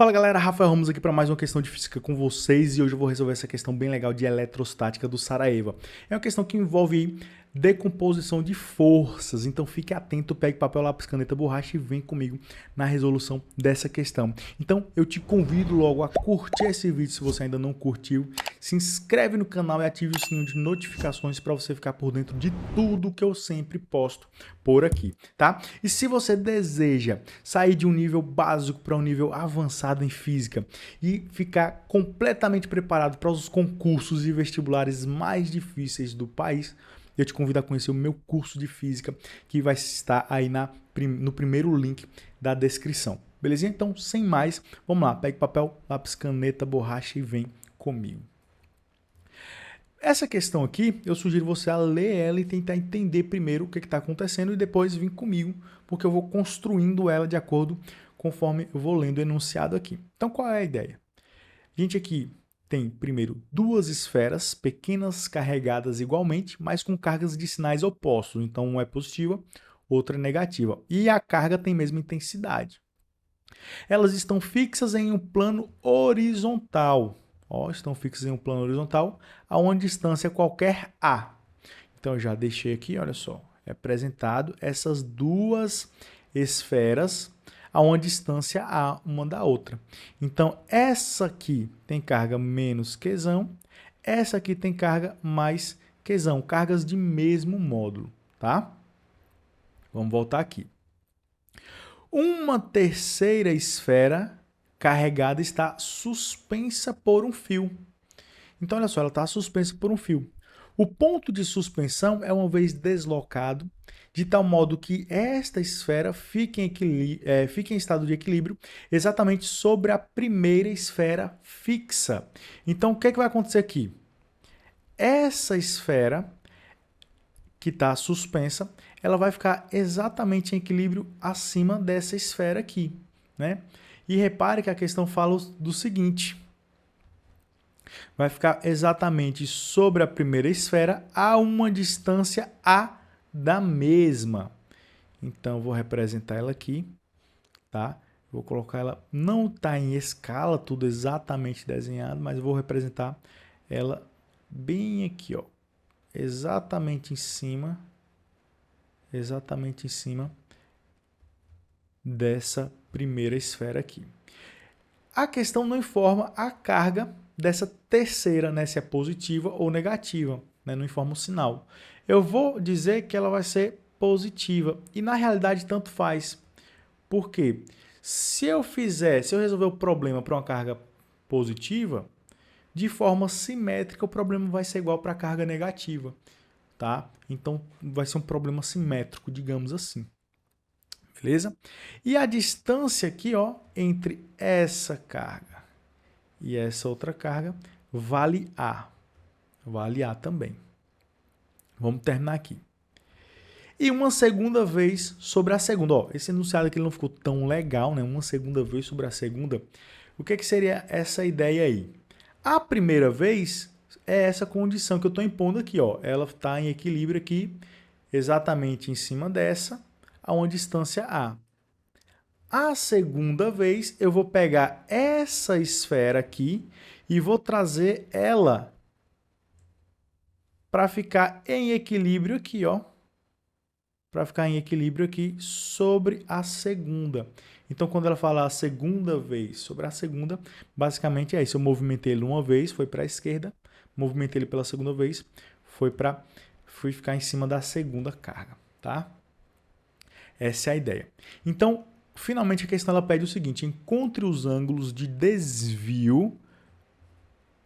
Fala galera, Rafael Ramos aqui para mais uma questão de física com vocês e hoje eu vou resolver essa questão bem legal de eletrostática do Saraiva. É uma questão que envolve aí decomposição de forças, então fique atento, pegue papel, lápis, caneta, borracha e vem comigo na resolução dessa questão. Então eu te convido logo a curtir esse vídeo se você ainda não curtiu, se inscreve no canal e ative o sininho de notificações para você ficar por dentro de tudo que eu sempre posto por aqui, tá? E se você deseja sair de um nível básico para um nível avançado em física e ficar completamente preparado para os concursos e vestibulares mais difíceis do país, eu te convido a conhecer o meu curso de física, que vai estar aí no primeiro link da descrição. Belezinha? Então, sem mais, vamos lá. Pegue papel, lápis, caneta, borracha e vem comigo. Essa questão aqui, eu sugiro você a ler ela e tentar entender primeiro o que está acontecendo e depois vir comigo, porque eu vou construindo ela de acordo conforme eu vou lendo o enunciado aqui. Então, qual é a ideia? A gente aqui tem, primeiro, duas esferas pequenas carregadas igualmente, mas com cargas de sinais opostos. Então, uma é positiva, outra é negativa. E a carga tem a mesma intensidade. Elas estão fixas em um plano horizontal. Ó, estão fixas em um plano horizontal, a uma distância qualquer A. Então, eu já deixei aqui, olha só, representado essas duas esferas a uma distância A uma da outra. Então, essa aqui tem carga menos Qzão, essa aqui tem carga mais Qzão, cargas de mesmo módulo, tá? Vamos voltar aqui. Uma terceira esfera carregada está suspensa por um fio. Então, olha só, ela está suspensa por um fio. O ponto de suspensão é uma vez deslocado, de tal modo que esta esfera fique em estado de equilíbrio exatamente sobre a primeira esfera fixa. Então, o que vai acontecer aqui? Essa esfera que está suspensa, ela vai ficar exatamente em equilíbrio acima dessa esfera aqui, né? E repare que a questão fala do seguinte: vai ficar exatamente sobre a primeira esfera a uma distância A da mesma. Então, eu vou representar ela aqui, tá? Vou colocar ela, não está em escala, tudo exatamente desenhado, mas eu vou representar ela bem aqui, ó, exatamente em cima dessa primeira esfera aqui. A questão não informa a carga dessa terceira, né, se é positiva ou negativa, né, não informa o sinal. Eu vou dizer que ela vai ser positiva e na realidade tanto faz. Por quê? Se eu resolver o problema para uma carga positiva, de forma simétrica o problema vai ser igual para a carga negativa, tá? Então vai ser um problema simétrico, digamos assim. Beleza? E a distância aqui, ó, entre essa carga e essa outra carga vale A. Vale A também. Vamos terminar aqui. E uma segunda vez sobre a segunda. Ó, esse enunciado aqui não ficou tão legal, né? Uma segunda vez sobre a segunda. O que seria essa ideia aí? A primeira vez é essa condição que eu estou impondo aqui. Ó. Ela está em equilíbrio aqui, exatamente em cima dessa, a uma distância A. A segunda vez, eu vou pegar essa esfera aqui e vou trazer ela para ficar em equilíbrio aqui, ó. Para ficar em equilíbrio aqui sobre a segunda. Então, quando ela fala a segunda vez sobre a segunda, basicamente é isso. Eu movimentei ele uma vez, foi para a esquerda. Movimentei ele pela segunda vez, fui ficar em cima da segunda carga, tá? Essa é a ideia. Então, finalmente a questão ela pede o seguinte: encontre os ângulos de desvio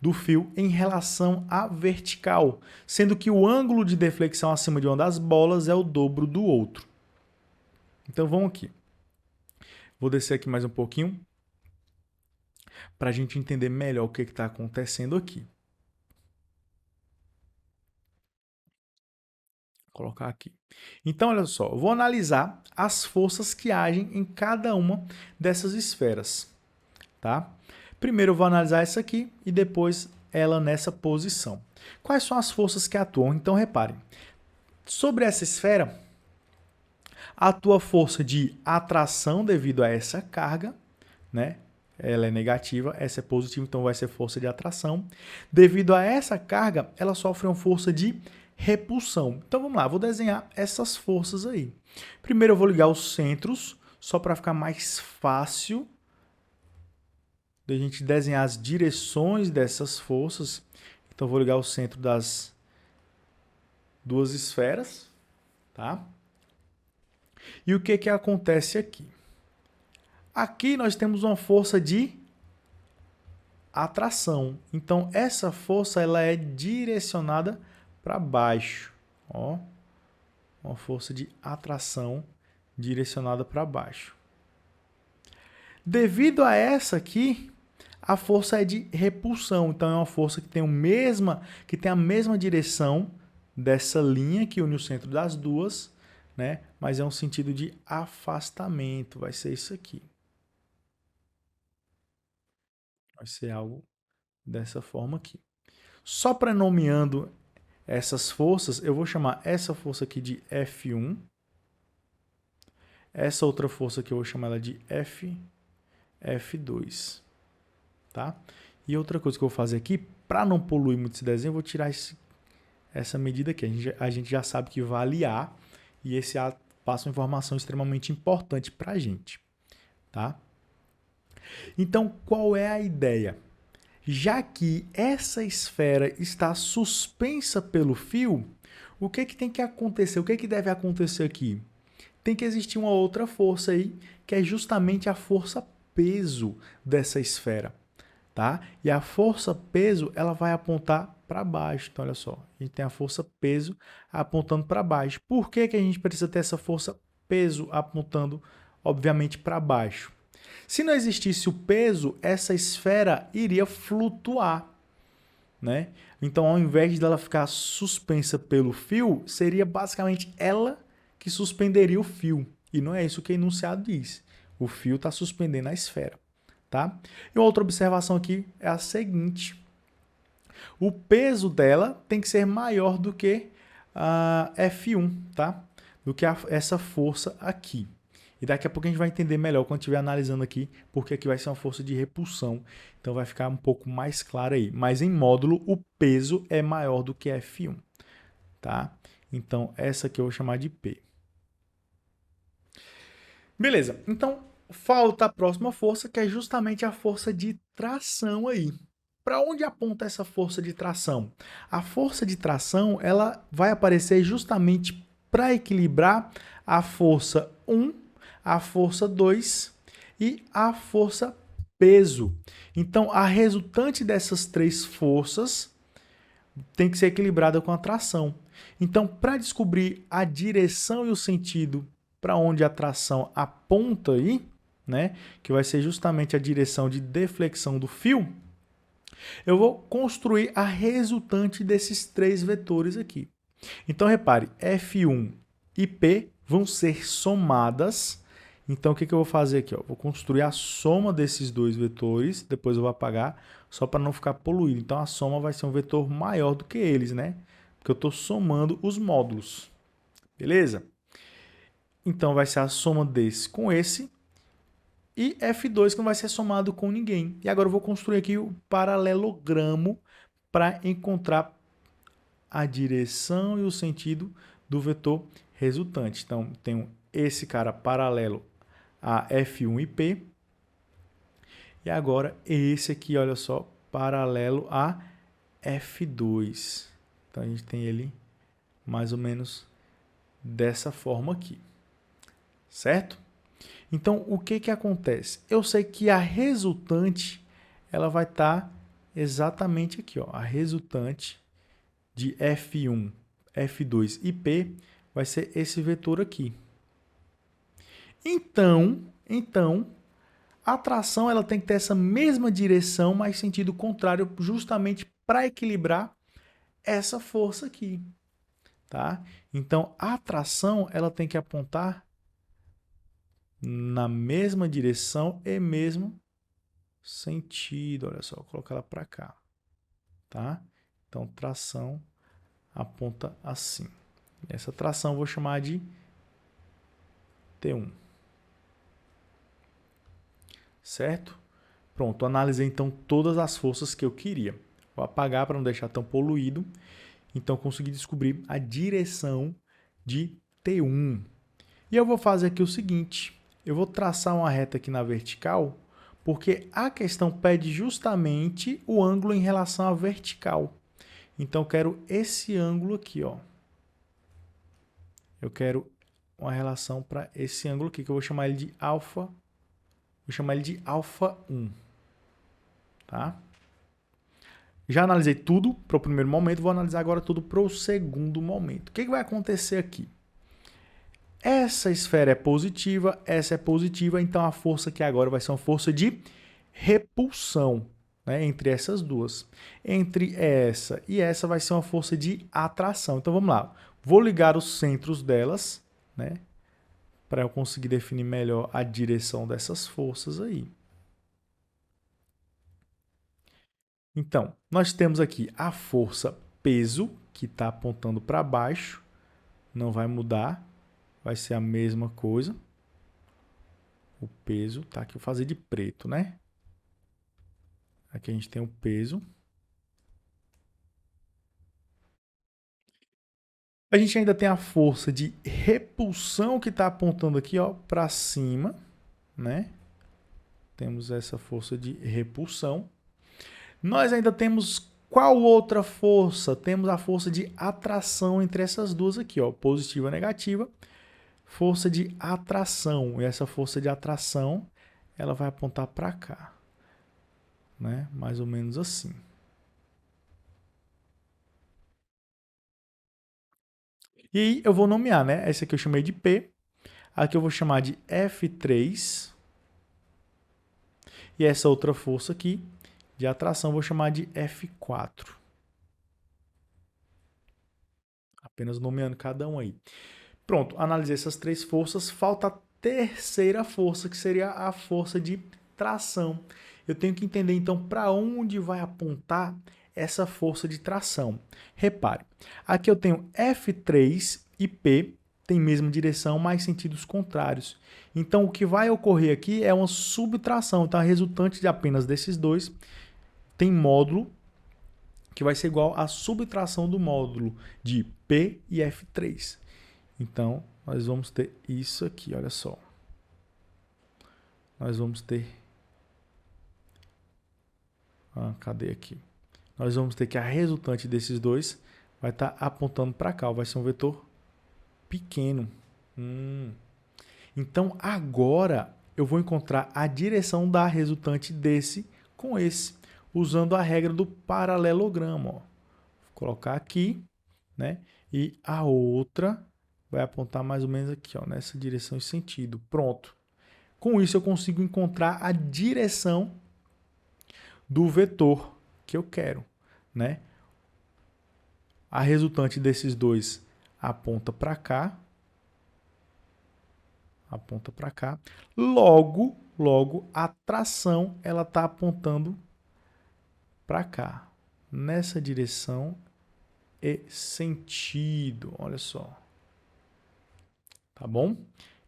do fio em relação à vertical, sendo que o ângulo de deflexão acima de uma das bolas é o dobro do outro. Então vamos aqui. Vou descer aqui mais um pouquinho para a gente entender melhor o que está acontecendo aqui. Vou colocar aqui. Então, olha só, eu vou analisar as forças que agem em cada uma dessas esferas, tá? Primeiro eu vou analisar essa aqui e depois ela nessa posição. Quais são as forças que atuam? Então, reparem. Sobre essa esfera, atua força de atração devido a essa carga, né? ela é negativa, essa é positiva, então vai ser força de atração. Devido a essa carga, ela sofre uma força de repulsão. Então vamos lá, vou desenhar essas forças aí. Primeiro eu vou ligar os centros, só para ficar mais fácil da gente desenhar as direções dessas forças. Então vou ligar o centro das duas esferas, tá? E o que que acontece aqui? Aqui nós temos uma força de atração. Então essa força ela é direcionada para baixo, ó. Uma força de atração direcionada para baixo. Devido a essa aqui, a força é de repulsão. Então é uma força que tem a mesma direção dessa linha que une o centro das duas, né? Mas é um sentido de afastamento. Vai ser isso aqui. Vai ser algo dessa forma aqui. Só prenomeando essas forças, eu vou chamar essa força aqui de F1. Essa outra força aqui eu vou chamar ela de F2. Tá? E outra coisa que eu vou fazer aqui, para não poluir muito esse desenho, eu vou tirar essa medida aqui. A gente já sabe que vale A, e esse A passa uma informação extremamente importante para a gente. Tá? Então, qual é a ideia? Já que essa esfera está suspensa pelo fio, o que tem que acontecer? O que deve acontecer aqui? Tem que existir uma outra força aí, que é justamente a força peso dessa esfera, tá? E a força peso, ela vai apontar para baixo. Então, olha só, a gente tem a força peso apontando para baixo. Por que que a gente precisa ter essa força peso apontando, obviamente, para baixo? Se não existisse o peso, essa esfera iria flutuar, né? Então, ao invés dela ficar suspensa pelo fio, seria basicamente ela que suspenderia o fio. E não é isso que o enunciado diz. O fio está suspendendo a esfera, tá? E outra observação aqui é a seguinte. O peso dela tem que ser maior do que a F1, tá? Do que essa força aqui. E daqui a pouco a gente vai entender melhor quando estiver analisando aqui, porque aqui vai ser uma força de repulsão. Então vai ficar um pouco mais claro aí. Mas em módulo, o peso é maior do que F1, tá? Então essa aqui eu vou chamar de P. Beleza, então falta a próxima força, que é justamente a força de tração aí. Para onde aponta essa força de tração? A força de tração ela vai aparecer justamente para equilibrar a força 1, a força 2 e a força peso. Então, a resultante dessas três forças tem que ser equilibrada com a tração. Então, para descobrir a direção e o sentido para onde a tração aponta aí, né, que vai ser justamente a direção de deflexão do fio, eu vou construir a resultante desses três vetores aqui. Então, repare, F1 e P vão ser somadas. Então, o que eu vou fazer aqui? Vou construir a soma desses dois vetores, depois eu vou apagar, só para não ficar poluído. Então, a soma vai ser um vetor maior do que eles, né? Porque eu estou somando os módulos. Beleza? Então, vai ser a soma desse com esse. E F2 que não vai ser somado com ninguém. E agora eu vou construir aqui o paralelogramo para encontrar a direção e o sentido do vetor resultante. Então, tenho esse cara paralelo a F1 e P. E agora esse aqui, olha só, paralelo a F2. Então, a gente tem ele mais ou menos dessa forma aqui. Certo? Então, o que acontece? Eu sei que a resultante ela vai estar exatamente aqui. Ó. A resultante de F1, F2 e P vai ser esse vetor aqui. Então a tração ela tem que ter essa mesma direção, mas sentido contrário, justamente para equilibrar essa força aqui. Tá? Então, a tração ela tem que apontar na mesma direção e mesmo sentido. Olha só, vou colocar ela para cá. Tá? Então, tração aponta assim. Essa tração eu vou chamar de T1. Certo? Pronto, analisei então todas as forças que eu queria. Vou apagar para não deixar tão poluído. Então, consegui descobrir a direção de T1. E eu vou fazer aqui o seguinte, eu vou traçar uma reta aqui na vertical, porque a questão pede justamente o ângulo em relação à vertical. Então, eu quero esse ângulo aqui, ó. Eu quero uma relação para esse ângulo aqui, que eu vou chamar ele de alfa. Vou chamar ele de alfa 1. Tá? Já analisei tudo para o primeiro momento, vou analisar agora tudo para o segundo momento. O que vai acontecer aqui? Essa esfera é positiva, essa é positiva, então a força aqui agora vai ser uma força de repulsão, né, entre essas duas. Entre essa e essa vai ser uma força de atração. Então vamos lá, vou ligar os centros delas, né, para eu conseguir definir melhor a direção dessas forças aí. Então, nós temos aqui a força peso, que está apontando para baixo, não vai mudar, vai ser a mesma coisa. O peso, tá? Aqui eu vou fazer de preto, né? Aqui a gente tem o peso. A gente ainda tem a força de repulsão que está apontando aqui, ó, para cima, né? Temos essa força de repulsão. Nós ainda temos qual outra força? Temos a força de atração entre essas duas aqui, ó, positiva e negativa. Força de atração. E essa força de atração, ela vai apontar para cá, né? Mais ou menos assim. E aí eu vou nomear, né? Essa aqui eu chamei de P. Aqui eu vou chamar de F3. E essa outra força aqui de atração eu vou chamar de F4. Apenas nomeando cada um aí. Pronto, analisei essas três forças. Falta a terceira força, que seria a força de tração. Eu tenho que entender, então, para onde vai apontar essa força de tração. Repare, aqui eu tenho F3 e P, tem mesma direção, mas sentidos contrários. Então, o que vai ocorrer aqui é uma subtração. Então, a resultante de apenas desses dois tem módulo que vai ser igual à subtração do módulo de P e F3. Então, nós vamos ter isso aqui, olha só. Nós vamos ter... cadê aqui? Nós vamos ter que a resultante desses dois vai estar apontando para cá, vai ser um vetor pequeno. Então, agora eu vou encontrar a direção da resultante desse com esse, usando a regra do paralelogramo. Ó. Vou colocar aqui, né? E a outra vai apontar mais ou menos aqui, ó, nessa direção e sentido. Pronto. Com isso, eu consigo encontrar a direção do vetor que eu quero, né? A resultante desses dois aponta para cá. Aponta para cá. Logo, a tração ela está apontando para cá. Nessa direção e sentido. Olha só. Tá bom?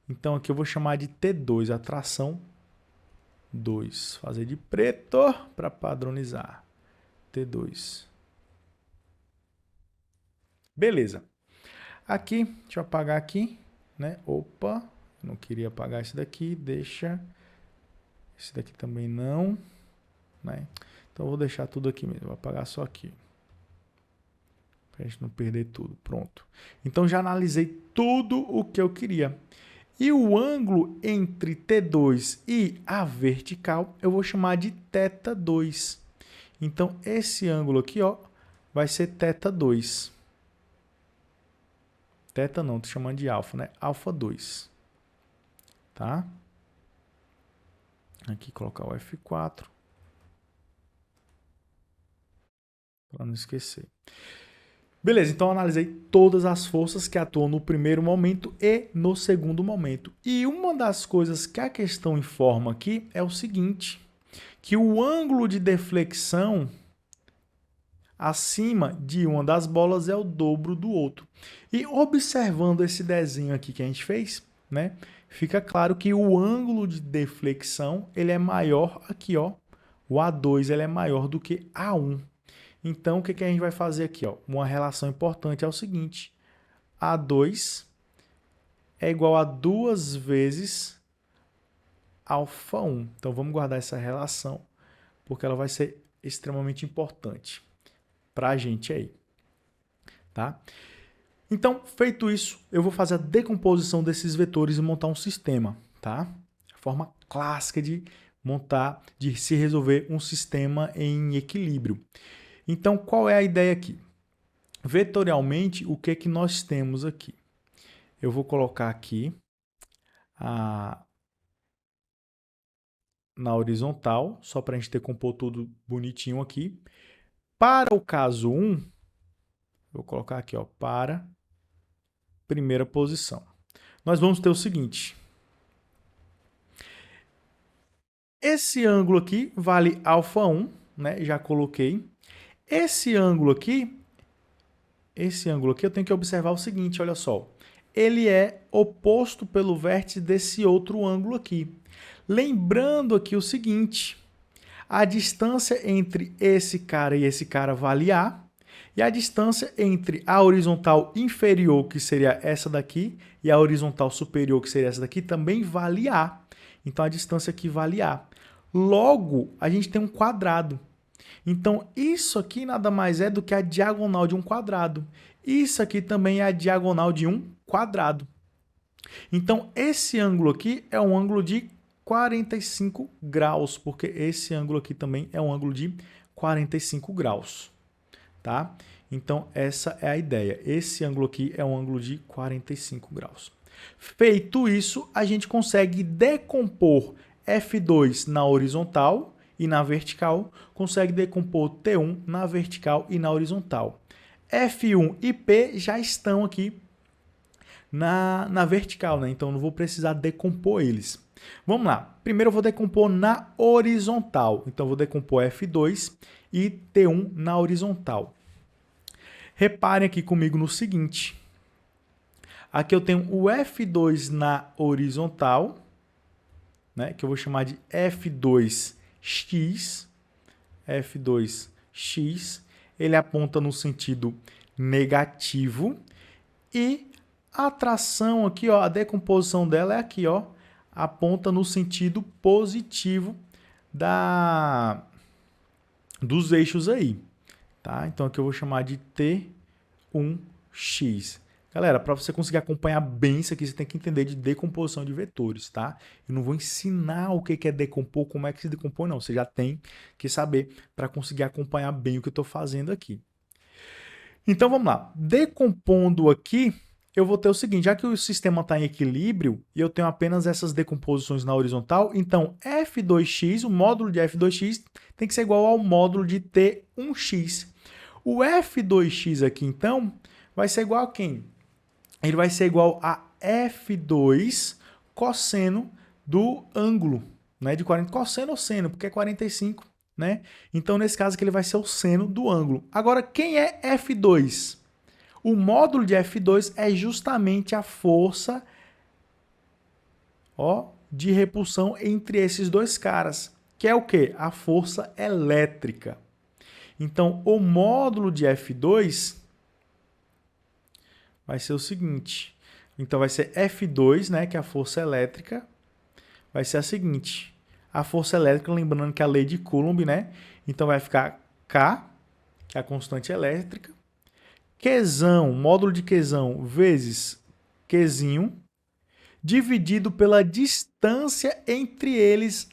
Então, aqui eu vou chamar de T2, atração 2. Fazer de preto para padronizar. T2. Beleza. Aqui, deixa eu apagar aqui, né? Opa, não queria apagar esse daqui, deixa. Esse daqui também não, né? Então, eu vou deixar tudo aqui mesmo, vou apagar só aqui. Para a gente não perder tudo. Pronto. Então, já analisei tudo o que eu queria. E o ângulo entre T2 e a vertical, eu vou chamar de θ2. Então, esse ângulo aqui, ó, vai ser θ2. Θ não, estou chamando de alfa, né? Alfa 2. Tá? Aqui colocar o F4. Para não esquecer. Beleza, então eu analisei todas as forças que atuam no primeiro momento e no segundo momento. E uma das coisas que a questão informa aqui é o seguinte, que o ângulo de deflexão acima de uma das bolas é o dobro do outro. E observando esse desenho aqui que a gente fez, né, fica claro que o ângulo de deflexão ele é maior aqui, ó, o A2 ele é maior do que A1. Então, o que a gente vai fazer aqui? Ó? Uma relação importante é o seguinte, A2 é igual a 2 vezes alfa 1. Então, vamos guardar essa relação, porque ela vai ser extremamente importante para a gente aí. Tá? Então, feito isso, eu vou fazer a decomposição desses vetores e montar um sistema. Tá? A forma clássica de montar, de se resolver um sistema em equilíbrio. Então, qual é a ideia aqui? Vetorialmente, o que nós temos aqui? Eu vou colocar aqui na horizontal, só para a gente decompor tudo bonitinho aqui. Para o caso 1, vou colocar aqui, ó, para primeira posição. Nós vamos ter o seguinte. Esse ângulo aqui vale alfa 1, né? Já coloquei. Esse ângulo aqui eu tenho que observar o seguinte, olha só. Ele é oposto pelo vértice desse outro ângulo aqui. Lembrando aqui o seguinte, a distância entre esse cara e esse cara vale A, e a distância entre a horizontal inferior, que seria essa daqui, e a horizontal superior, que seria essa daqui, também vale A. Então, a distância aqui vale A. Logo, a gente tem um quadrado. Então, isso aqui nada mais é do que a diagonal de um quadrado. Isso aqui também é a diagonal de um quadrado. Então, esse ângulo aqui é um ângulo de 45 graus, porque esse ângulo aqui também é um ângulo de 45 graus. Tá? Então, essa é a ideia. Esse ângulo aqui é um ângulo de 45 graus. Feito isso, a gente consegue decompor F2 na horizontal e na vertical, consegue decompor T1 na vertical e na horizontal. F1 e P já estão aqui na vertical, né? Então, não vou precisar decompor eles. Vamos lá. Primeiro eu vou decompor na horizontal. Então, eu vou decompor F2 e T1 na horizontal. Reparem aqui comigo no seguinte. Aqui eu tenho o F2 na horizontal, né, que eu vou chamar de F2x. F2x, ele aponta no sentido negativo. E a tração aqui, ó, a decomposição dela é aqui, ó, aponta no sentido positivo dos eixos aí. Tá? Então aqui eu vou chamar de T1x. Galera, para você conseguir acompanhar bem isso aqui, você tem que entender de decomposição de vetores, tá? Eu não vou ensinar o que é decompor, como é que se decompõe, não. Você já tem que saber para conseguir acompanhar bem o que eu estou fazendo aqui. Então, vamos lá. Decompondo aqui, eu vou ter o seguinte, já que o sistema está em equilíbrio e eu tenho apenas essas decomposições na horizontal, então F2x, o módulo de F2x, tem que ser igual ao módulo de T1x. O F2x aqui, então, vai ser igual a quem? Ele vai ser igual a F2 cosseno do ângulo, né? De 40, cosseno ou seno, porque é 45, né? Então, nesse caso aqui, ele vai ser o seno do ângulo. Agora, quem é F2? O módulo de F2 é justamente a força, ó, de repulsão entre esses dois caras, que é o quê? A força elétrica. Então, o módulo de F2 vai ser o seguinte. Então, vai ser F2, né, que é a força elétrica, vai ser a seguinte. A força elétrica, lembrando que é a lei de Coulomb, né? Então, vai ficar K, que é a constante elétrica, Qzão, módulo de Qzão, vezes Qzinho, dividido pela distância entre eles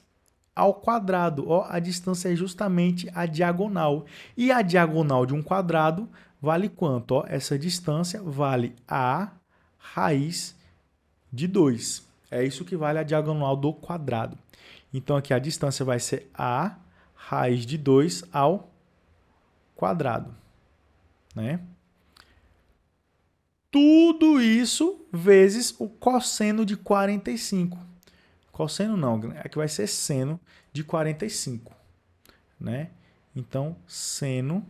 ao quadrado. Ó, a distância é justamente a diagonal. E a diagonal de um quadrado vale quanto? Ó, essa distância vale a raiz de 2. É isso que vale a diagonal do quadrado. Então, aqui a distância vai ser a raiz de 2 ao quadrado, né? Tudo isso vezes o cosseno de 45. Cosseno não, é que vai ser seno de 45, né? Então, seno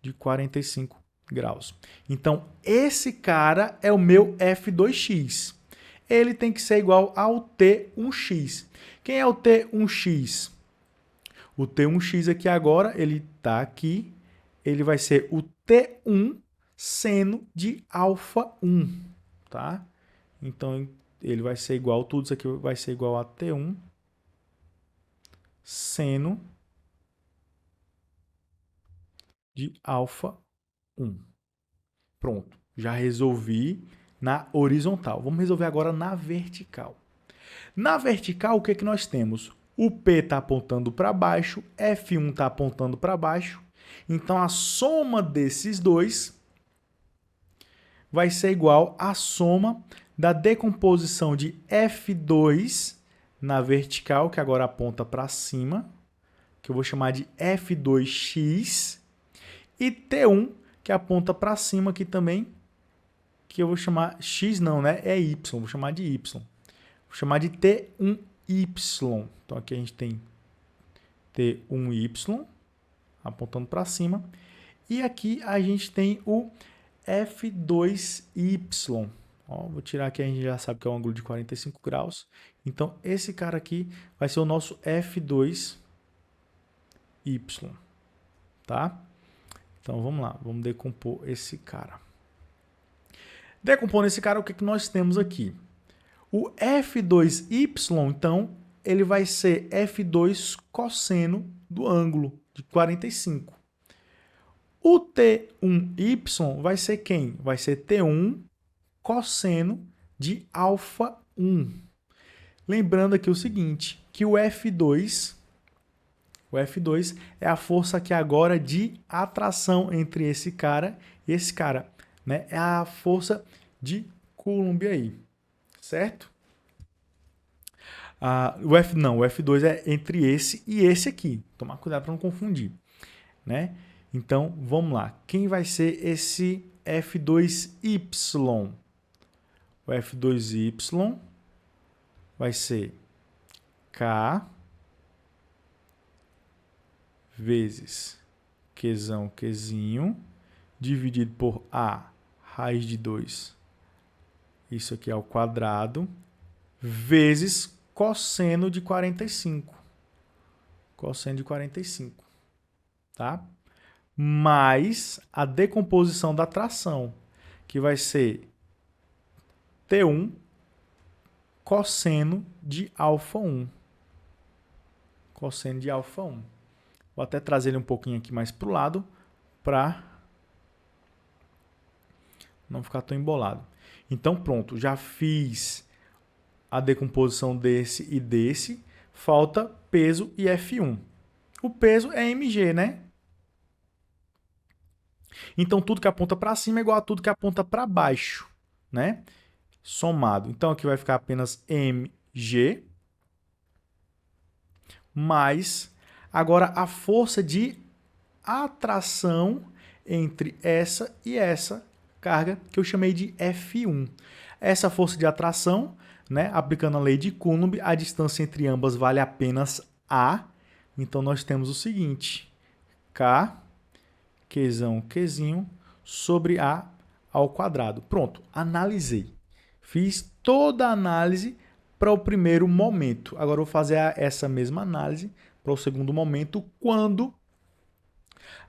de 45 graus. Então, esse cara é o meu F2x. ele tem que ser igual ao T1x. Quem é o T1x? O T1x aqui agora, ele está aqui, ele vai ser o T1 seno de alfa 1, tá? Então, ele vai ser igual, tudo isso aqui vai ser igual a T1 seno de alfa 1. Pronto, já resolvi na horizontal. Vamos resolver agora na vertical. Na vertical, o que nós temos? O P está apontando para baixo, F1 está apontando para baixo. Então, a soma desses dois vai ser igual à soma da decomposição de F2 na vertical, que agora aponta para cima, que eu vou chamar de F2x, e T1, que aponta para cima aqui também, que eu vou chamar x não, né? É y, vou chamar de y. Vou chamar de T1y. Então aqui a gente tem T1y apontando para cima. E aqui a gente tem o F2y. Ó, vou tirar aqui, a gente já sabe que é um ângulo de 45 graus. Então esse cara aqui vai ser o nosso F2y. Tá? Então vamos lá, vamos decompor esse cara. Decompondo esse cara, o que nós temos aqui? O F2y, então, ele vai ser F2 cosseno do ângulo de 45. O T1y vai ser quem? Vai ser T1 cosseno de alfa 1. Lembrando aqui o seguinte, que o F2 é a força aqui agora de atração entre esse cara e esse cara, né? É a força de Coulomb aí, certo? O F2 é entre esse e esse aqui. Tomar cuidado para não confundir, né? Então, vamos lá. Quem vai ser esse F2y? O F2y vai ser K vezes Qzão, Qzinho, dividido por A, raiz de 2, isso aqui ao quadrado, vezes cosseno de 45. Cosseno de 45, tá? Mais a decomposição da tração, que vai ser T1 cosseno de alfa 1. Cosseno de alfa 1. Vou até trazer ele um pouquinho aqui mais para o lado, para não ficar tão embolado. Então pronto, já fiz a decomposição desse e desse. Falta peso e F1. O peso é mg, né? Então tudo que aponta para cima é igual a tudo que aponta para baixo, né? Somado. Então aqui vai ficar apenas mg mais agora a força de atração entre essa e essa carga que eu chamei de F1. Essa força de atração, né, aplicando a lei de Coulomb, a distância entre ambas vale apenas A. Então nós temos o seguinte: K, Qzão, Qzinho, sobre A ao quadrado. Pronto, analisei. Fiz toda a análise para o primeiro momento. Agora eu vou fazer essa mesma análise para o segundo momento, quando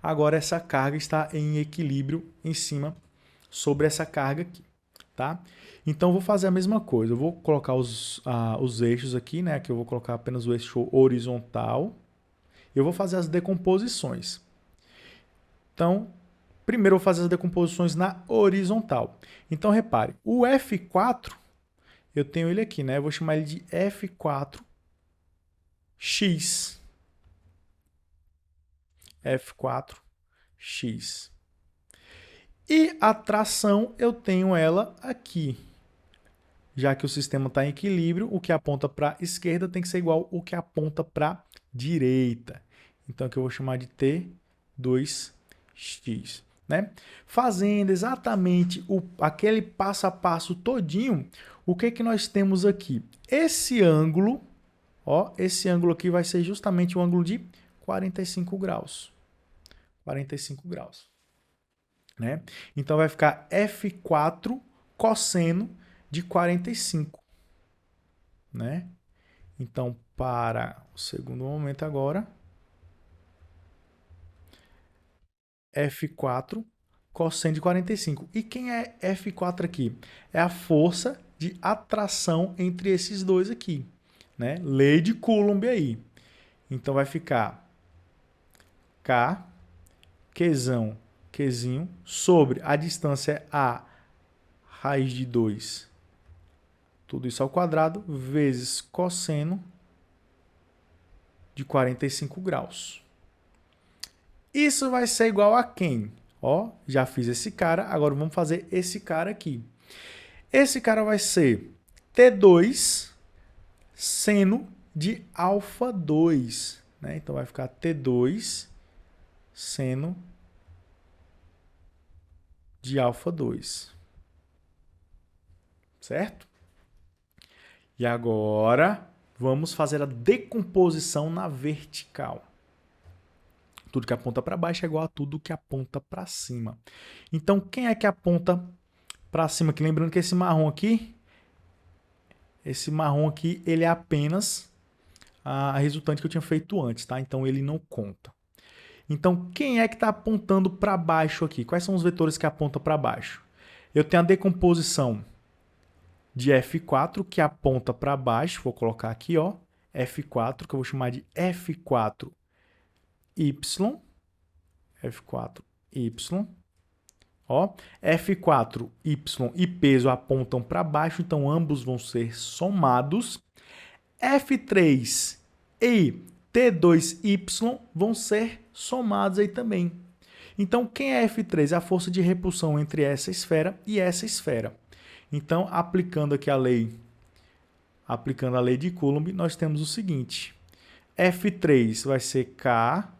agora essa carga está em equilíbrio em cima sobre essa carga aqui, tá? Então, eu vou fazer a mesma coisa. Eu vou colocar os eixos aqui, né? Aqui eu vou colocar apenas o eixo horizontal. Eu vou fazer as decomposições. Então, primeiro eu vou fazer as decomposições na horizontal. Então, repare, o F4, eu tenho ele aqui, né? Eu vou chamar ele de F4x. F4x. E a tração, eu tenho ela aqui. Já que o sistema está em equilíbrio, o que aponta para a esquerda tem que ser igual ao que aponta para a direita. Então, aqui eu vou chamar de T2x. Né? Fazendo exatamente aquele passo a passo todinho, o que nós temos aqui? Esse ângulo, ó, esse ângulo aqui vai ser justamente o ângulo de 45 graus. 45 graus. Né? Então, vai ficar F4 cosseno de 45. né? Então, para o segundo momento agora, F4 cosseno de 45. E quem é F4 aqui? É a força de atração entre esses dois aqui, né? Lei de Coulomb aí. Então vai ficar K, Qzão, Qzinho, sobre a distância A, raiz de 2, tudo isso ao quadrado, vezes cosseno de 45 graus. Isso vai ser igual a quem? Ó, já fiz esse cara, agora vamos fazer esse cara aqui. Esse cara vai ser T2 seno de alfa 2, né? Então vai ficar T2 seno de alfa 2. Certo? E agora vamos fazer a decomposição na vertical. Tudo que aponta para baixo é igual a tudo que aponta para cima. Então, quem é que aponta para cima aqui? Lembrando que esse marrom aqui, ele é apenas a resultante que eu tinha feito antes, tá? Então, ele não conta. Então, quem é que está apontando para baixo aqui? Quais são os vetores que apontam para baixo? Eu tenho a decomposição de F4, que aponta para baixo. Vou colocar aqui, ó, F4, que eu vou chamar de F4Y. F4Y. Ó, F4Y e peso apontam para baixo, então ambos vão ser somados. F3 e T2Y vão ser somados aí também. Então, quem é F3? É a força de repulsão entre essa esfera e essa esfera. Então, aplicando aqui a lei de Coulomb, nós temos o seguinte. F3 vai ser K,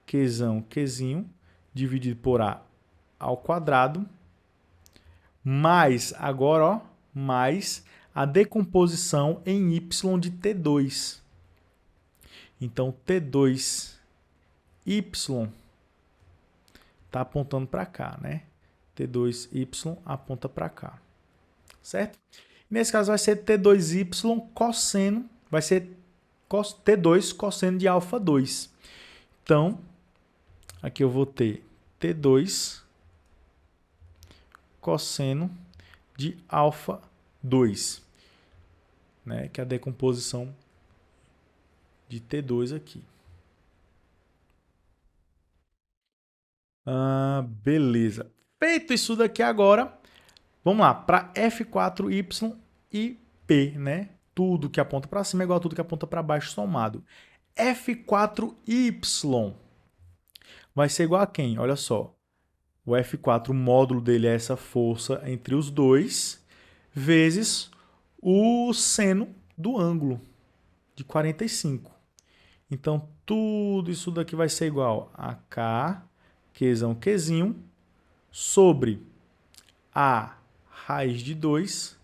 Qzão, Qzinho, dividido por A ao quadrado, mais, agora, ó, mais a decomposição em Y de T2. Então, T2Y está apontando para cá, né? T2Y aponta para cá. Certo? Nesse caso vai ser T2Y cosseno, vai ser T2 cosseno de alfa 2. Então, aqui eu vou ter T2 cosseno de alfa 2, né? Que é a decomposição de T2 aqui. Beleza. Feito isso daqui agora, vamos lá, para F4Y e P, né? Tudo que aponta para cima é igual a tudo que aponta para baixo somado. F4Y vai ser igual a quem? Olha só. O F4, o módulo dele é essa força entre os dois, vezes o seno do ângulo de 45. Então, tudo isso daqui vai ser igual a K, Qzão, Qzinho, sobre A raiz de 2,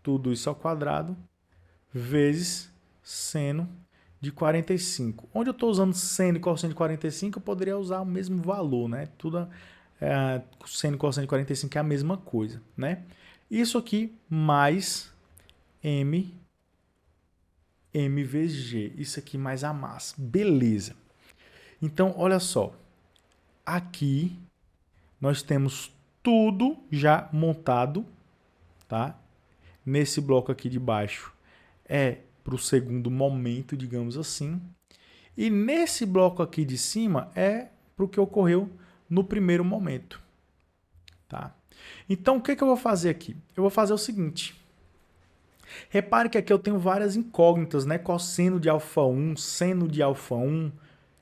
tudo isso ao quadrado, vezes seno de 45. Onde eu estou usando seno e cosseno de 45, eu poderia usar o mesmo valor, né? Tudo seno e cosseno de 45 é a mesma coisa, né? Isso aqui mais M vezes G. Isso aqui mais a massa. Beleza. Então, olha só. Aqui nós temos tudo já montado, tá? Nesse bloco aqui de baixo é para o segundo momento, digamos assim. E nesse bloco aqui de cima é para o que ocorreu no primeiro momento, tá? Então, o que eu vou fazer aqui? Eu vou fazer o seguinte. Repare que aqui eu tenho várias incógnitas, né? Cosseno de alfa 1, seno de alfa 1,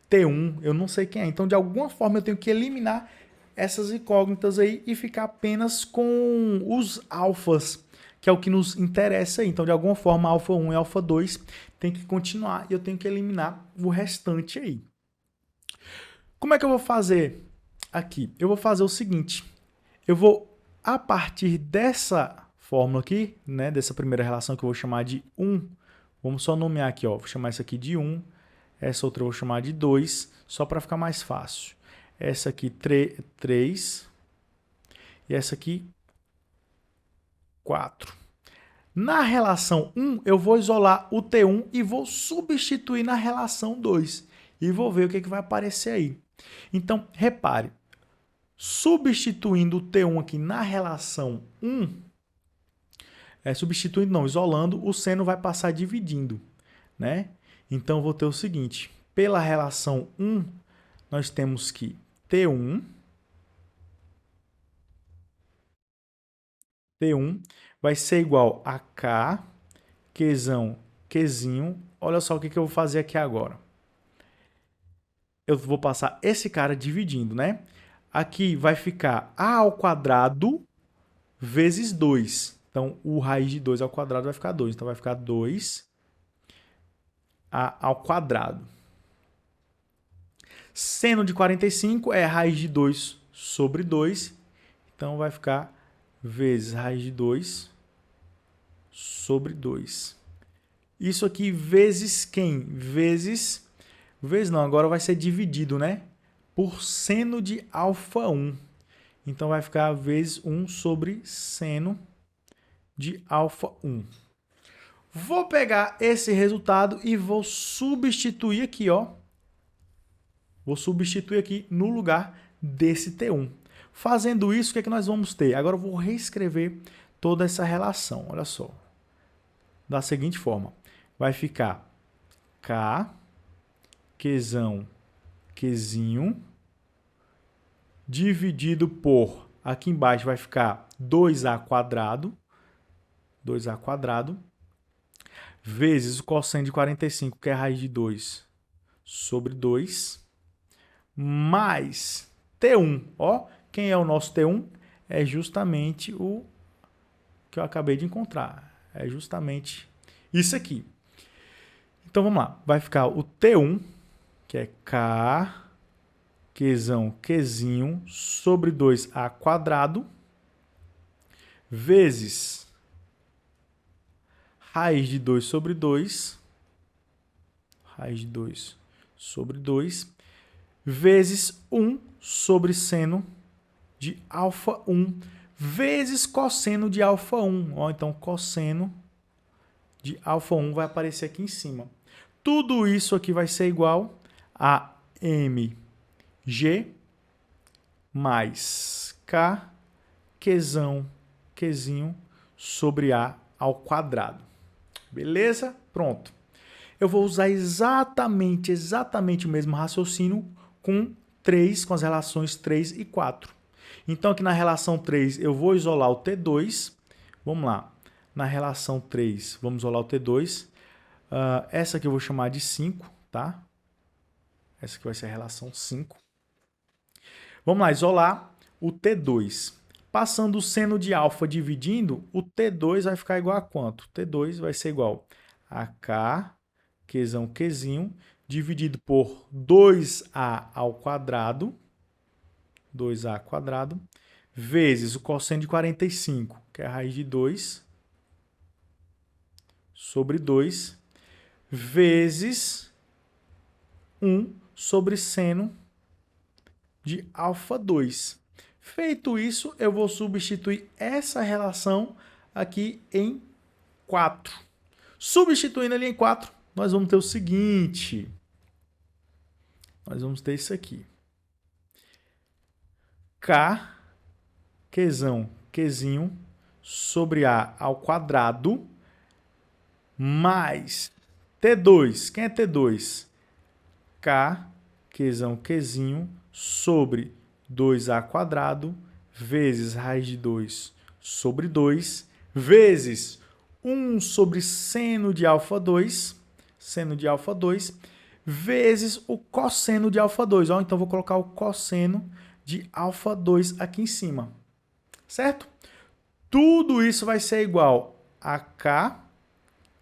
T1, eu não sei quem é. Então, de alguma forma, eu tenho que eliminar essas incógnitas aí e ficar apenas com os alfas, que é o que nos interessa aí. Então, de alguma forma, alfa 1 e alfa 2 tem que continuar e eu tenho que eliminar o restante aí. Como é que eu vou fazer aqui? Eu vou fazer o seguinte. Eu vou, a partir dessa fórmula aqui, né, dessa primeira relação que eu vou chamar de 1, vamos só nomear aqui, ó, vou chamar isso aqui de 1, essa outra eu vou chamar de 2, só para ficar mais fácil. Essa aqui 3 e essa aqui 4. Na relação 1, eu vou isolar o T1 e vou substituir na relação 2. E vou ver o que vai aparecer aí. Então, repare, substituindo o T1 aqui na relação 1, isolando, o seno vai passar dividindo, né? Então, vou ter o seguinte, pela relação 1, nós temos que T1 vai ser igual a K, Qzão, Qzinho. Olha só o que eu vou fazer aqui agora. Eu vou passar esse cara dividindo, né? Aqui vai ficar A ao quadrado vezes 2. Então, o raiz de 2 ao quadrado vai ficar 2. Então, vai ficar 2A ao quadrado. Seno de 45 é raiz de 2 sobre 2. Então, vai ficar vezes raiz de 2 sobre 2. Isso aqui vezes quem? Vezes não, agora vai ser dividido, né? Por seno de alfa 1. Então, vai ficar vezes 1 sobre seno de alfa 1. Vou pegar esse resultado e vou substituir aqui, ó. Vou substituir aqui no lugar desse T1. Fazendo isso, o que é que nós vamos ter? Agora eu vou reescrever toda essa relação. Olha só. Da seguinte forma. Vai ficar K, Qzão, Qzinho, dividido por, aqui embaixo vai ficar 2A quadrado, vezes o cosseno de 45, que é a raiz de 2, sobre 2, mais T1. Ó, quem é o nosso T1? É justamente o que eu acabei de encontrar. É justamente isso aqui. Então, vamos lá. Vai ficar o T1, que é K, Qzão, Qzinho, sobre 2A quadrado, vezes raiz de 2 sobre 2, vezes 1 sobre seno de alfa 1, vezes cosseno de alfa 1. Ó, então, cosseno de alfa 1 vai aparecer aqui em cima. Tudo isso aqui vai ser igual a mg mais k, Qzão, Qzinho, sobre A ao quadrado. Beleza? Pronto. Eu vou usar exatamente o mesmo raciocínio com as relações 3 e 4. Então, aqui na relação 3, eu vou isolar o T2. Vamos lá. Na relação 3, vamos isolar o T2. Essa aqui eu vou chamar de 5, tá? Essa aqui vai ser a relação 5. Vamos lá, isolar o T2. Passando o seno de alfa dividindo, o T2 vai ficar igual a quanto? O T2 vai ser igual a K, Qzão, Qzinho, dividido por 2A ao quadrado, vezes o cosseno de 45, que é a raiz de 2, sobre 2, vezes 1 sobre seno de alfa 2. Feito isso, eu vou substituir essa relação aqui em 4. Substituindo ali em 4, nós vamos ter o seguinte. Nós vamos ter isso aqui. K, Qzão, Qzinho, sobre A ao quadrado, mais T2. Quem é T2? K, Qzão, Qzinho, sobre 2A quadrado, vezes raiz de 2 sobre 2, vezes 1 sobre seno de alfa 2, vezes o cosseno de alfa 2. Ó, então, vou colocar o cosseno de alfa 2 aqui em cima. Certo? Tudo isso vai ser igual a K,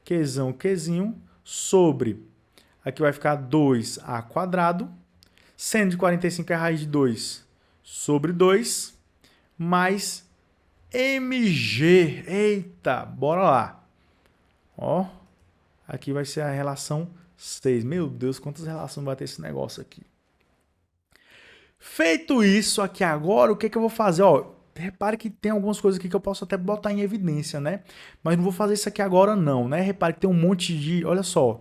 Qzão, Qzinho, sobre, aqui vai ficar 2A quadrado, seno de 45 é a raiz de 2 sobre 2, mais mg. Eita, bora lá. Ó, aqui vai ser a relação 6. Meu Deus, quantas relações vai ter esse negócio aqui. Feito isso aqui agora, o que eu vou fazer? Ó, repare que tem algumas coisas aqui que eu posso até botar em evidência, né? Mas não vou fazer isso aqui agora não, né? Repare que tem um monte de, olha só,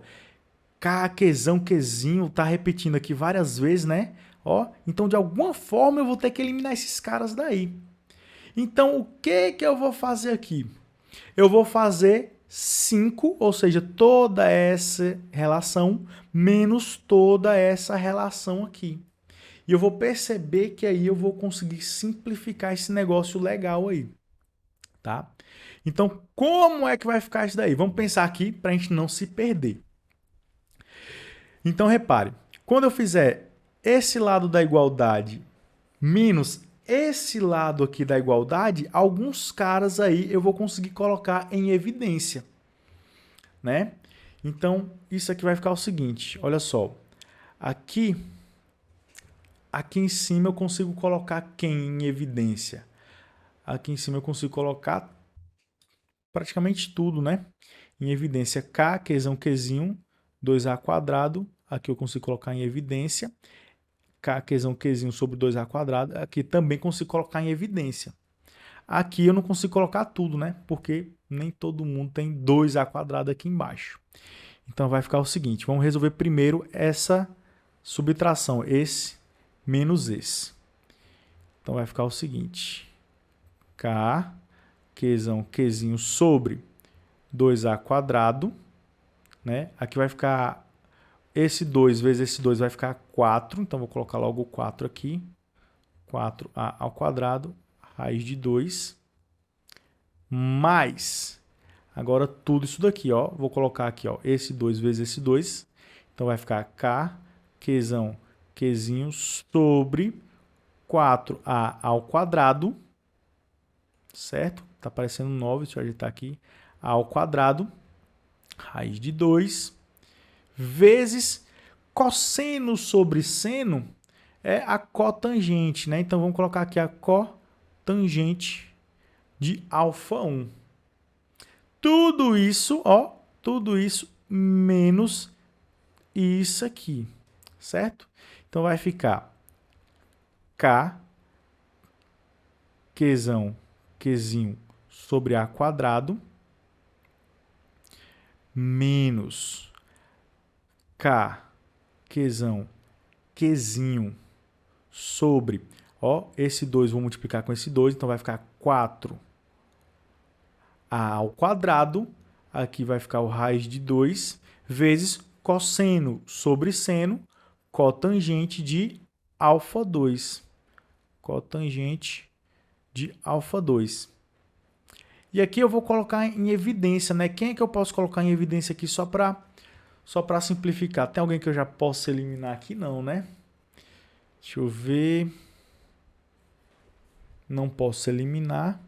K, Qzão, Qzinho, tá repetindo aqui várias vezes, né? Ó, então de alguma forma eu vou ter que eliminar esses caras daí. Então o que que eu vou fazer aqui? Eu vou fazer 5, ou seja, toda essa relação menos toda essa relação aqui. E eu vou perceber que aí eu vou conseguir simplificar esse negócio legal aí, tá? Então, como é que vai ficar isso daí? Vamos pensar aqui para a gente não se perder. Então, repare, quando eu fizer esse lado da igualdade menos esse lado aqui da igualdade, alguns caras aí eu vou conseguir colocar em evidência, né? Então, isso aqui vai ficar o seguinte, olha só. Aqui em cima eu consigo colocar quem em evidência? Aqui em cima eu consigo colocar praticamente tudo, né? Em evidência K, Qzão, Qzinho, 2A². Aqui eu consigo colocar em evidência. K, Qzão, Qzinho sobre 2A². Aqui também consigo colocar em evidência. Aqui eu não consigo colocar tudo, né? Porque nem todo mundo tem 2A² aqui embaixo. Então vai ficar o seguinte, vamos resolver primeiro essa subtração, esse menos esse. Então vai ficar o seguinte, K, Qzão, Qzinho sobre 2A², né? Aqui vai ficar esse 2 vezes esse 2 vai ficar 4, então vou colocar logo o 4 aqui. 4A², raiz de 2, mais, agora tudo isso daqui, ó, vou colocar aqui, ó, esse 2 vezes esse 2, então vai ficar K, Qzão, Qzinho sobre 4A², certo? Tá aparecendo 9, deixa eu ajeitar aqui, A², raiz de 2, vezes cosseno sobre seno é a cotangente, né? Então vamos colocar aqui a cotangente de α1. Tudo isso, ó, tudo isso menos isso aqui, certo? Então vai ficar K, Qzão, Qzinho sobre A² menos K, Qzão, Qzinho sobre, ó, esse 2 vou multiplicar com esse 2, então vai ficar 4A², aqui vai ficar o raiz de 2, vezes cosseno sobre seno, cotangente de α2. Cotangente de α2. E aqui eu vou colocar em evidência, né? Quem é que eu posso colocar em evidência aqui só para simplificar? Tem alguém que eu já possa eliminar aqui? Não, né? Deixa eu ver. Não posso eliminar.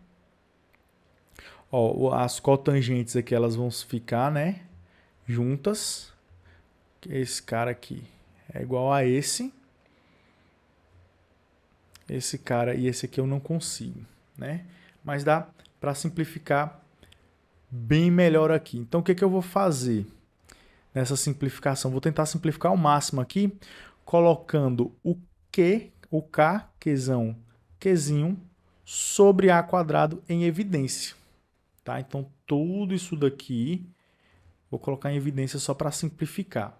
Ó, as cotangentes aqui, elas vão ficar, né? Juntas. Esse cara aqui é igual a esse. Esse cara e esse aqui eu não consigo, né? Mas dá para simplificar bem melhor aqui. Então, o que eu vou fazer nessa simplificação? Vou tentar simplificar ao máximo aqui, colocando o Q, o K, Qzão, Qzinho, sobre A² em evidência. Tá? Então, tudo isso daqui, vou colocar em evidência só para simplificar.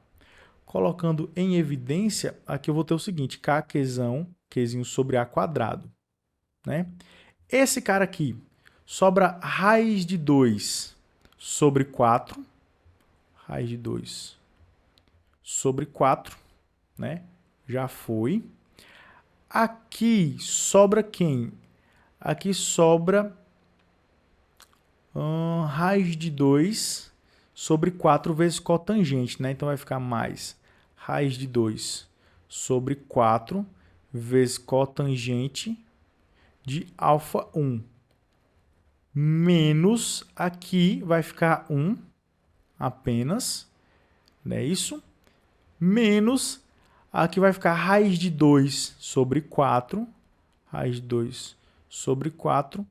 Colocando em evidência, aqui eu vou ter o seguinte, K, Qzão, Qzinho sobre A². Né? Esse cara aqui, sobra raiz de 2 sobre 4. Raiz de 2 sobre 4, né? Já foi. Aqui sobra quem? Aqui sobra raiz de 2 sobre 4 vezes cotangente, né? Então vai ficar mais raiz de 2 sobre 4 vezes cotangente de α1. Menos, aqui vai ficar 1 apenas, não é isso? Menos, aqui vai ficar raiz de 2 sobre 4, raiz de 2 sobre 4,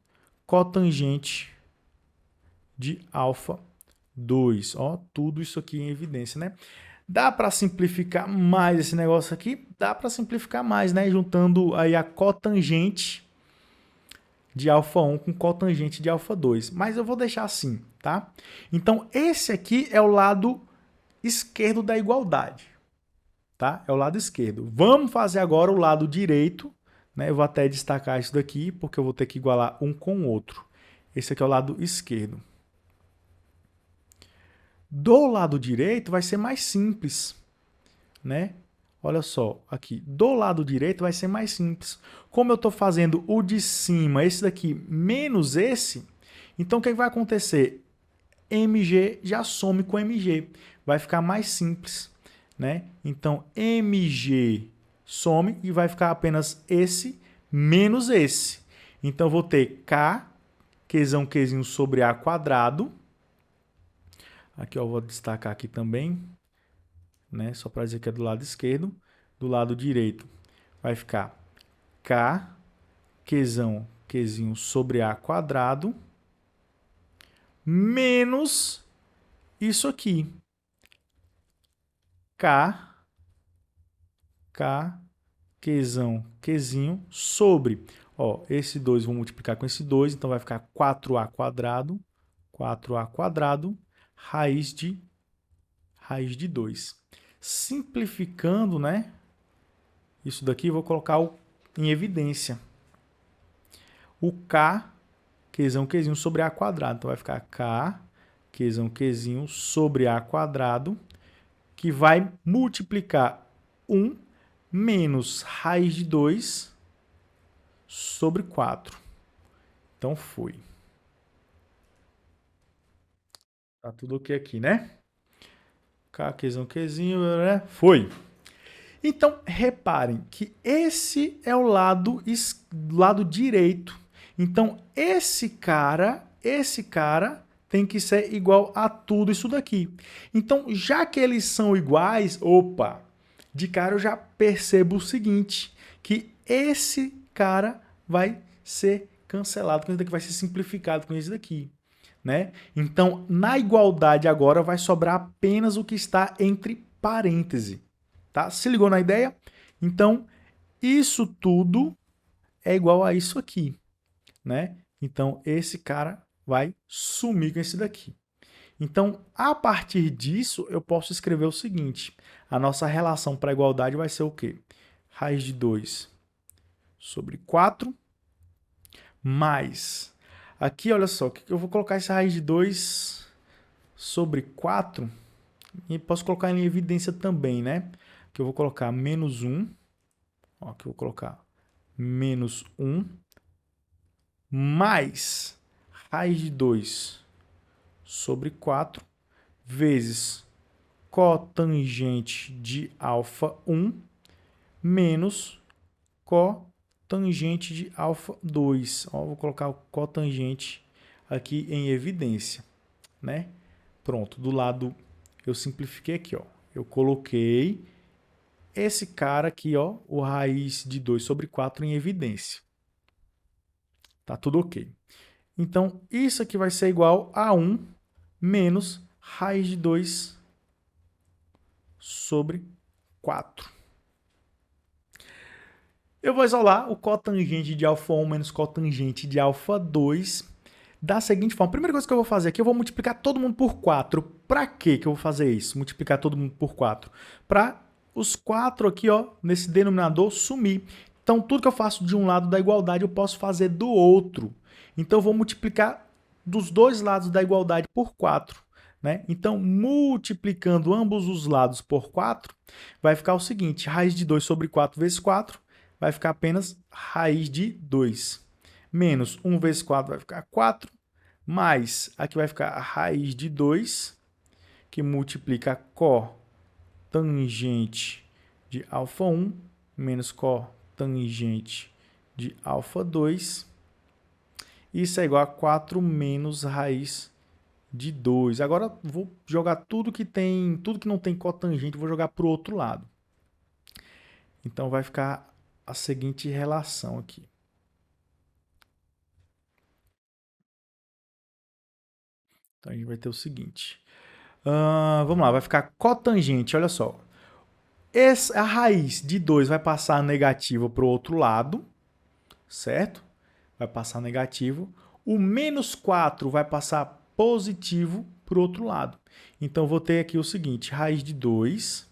cotangente de α2. Ó, tudo isso aqui em evidência, né? Dá para simplificar mais esse negócio aqui? Dá para simplificar mais, né? Juntando aí a cotangente de alfa 1 com cotangente de alfa 2. Mas eu vou deixar assim, tá? Então, esse aqui é o lado esquerdo da igualdade, tá? É o lado esquerdo. Vamos fazer agora o lado direito, né? Eu vou até destacar isso daqui, porque eu vou ter que igualar um com o outro. Esse aqui é o lado esquerdo. Do lado direito vai ser mais simples, né? Olha só, aqui, do lado direito vai ser mais simples. Como eu estou fazendo o de cima, esse daqui, menos esse, então o que vai acontecer? MG já some com MG, vai ficar mais simples, né? Então, MG some e vai ficar apenas esse menos esse. Então, eu vou ter K, Qzinho sobre A quadrado. Aqui eu vou destacar aqui também, né? Só para dizer que é do lado esquerdo. Do lado direito vai ficar K, Qzinho sobre A quadrado, menos isso aqui. Qzinho sobre, ó, esse 2 vou multiplicar com esse 2, então vai ficar 4A quadrado, raiz de 2. Simplificando, né? Isso daqui eu vou colocar em evidência. O Qzinho sobre A quadrado, então vai ficar Qzinho sobre A quadrado, que vai multiplicar 1 menos raiz de 2 sobre 4. Então, foi. Tá tudo ok aqui, né? Qzinho, né? Foi. Então, reparem que esse é o lado direito. Então, esse cara tem que ser igual a tudo isso daqui. Então, já que eles são iguais, opa, de cara eu já percebo o seguinte, que esse cara vai ser cancelado com esse daqui, vai ser simplificado com esse daqui, né? Então, na igualdade agora vai sobrar apenas o que está entre parênteses, tá? Se ligou na ideia? Então, isso tudo é igual a isso aqui, né? Então, esse cara vai sumir com esse daqui. Então, a partir disso, eu posso escrever o seguinte. A nossa relação para a igualdade vai ser o quê? Raiz de 2 sobre 4 mais... Aqui, olha só, eu vou colocar essa raiz de 2 sobre 4 e posso colocar em evidência também, né? Que eu vou colocar menos 1. Ó, aqui eu vou colocar menos 1 mais raiz de 2 sobre 4 vezes cotangente de alfa 1 menos cotangente de alfa 2. Ó, vou colocar o cotangente aqui em evidência, né? Pronto, do lado eu simplifiquei aqui, ó. Eu coloquei esse cara aqui, ó, o raiz de 2 sobre 4 em evidência. Tá tudo ok. Então, isso aqui vai ser igual a 1 menos raiz de 2 sobre 4. Eu vou isolar o cotangente de alfa 1 menos cotangente de alfa 2 da seguinte forma. A primeira coisa que eu vou fazer aqui, eu vou multiplicar todo mundo por 4. Para que eu vou fazer isso? Multiplicar todo mundo por 4. Para os 4 aqui, ó, nesse denominador, sumir. Então, tudo que eu faço de um lado da igualdade, eu posso fazer do outro. Então, eu vou multiplicar dos dois lados da igualdade por 4. Né? Então, multiplicando ambos os lados por 4, vai ficar o seguinte, raiz de 2 sobre 4 vezes 4, vai ficar apenas raiz de 2. Menos 1 vezes 4 vai ficar 4, mais aqui vai ficar a raiz de 2, que multiplica cotangente de alfa 1, menos cotangente de alfa 2. Isso é igual a 4 menos raiz de 2. Agora vou jogar tudo que não tem cotangente, vou jogar para o outro lado. Então vai ficar a seguinte relação aqui. Então a gente vai ter o seguinte. Vamos lá, vai ficar cotangente, olha só. A raiz de 2 vai passar negativa para o outro lado, certo? vai passar negativo. O menos 4 vai passar positivo para o outro lado. Então, vou ter aqui o seguinte, raiz de 2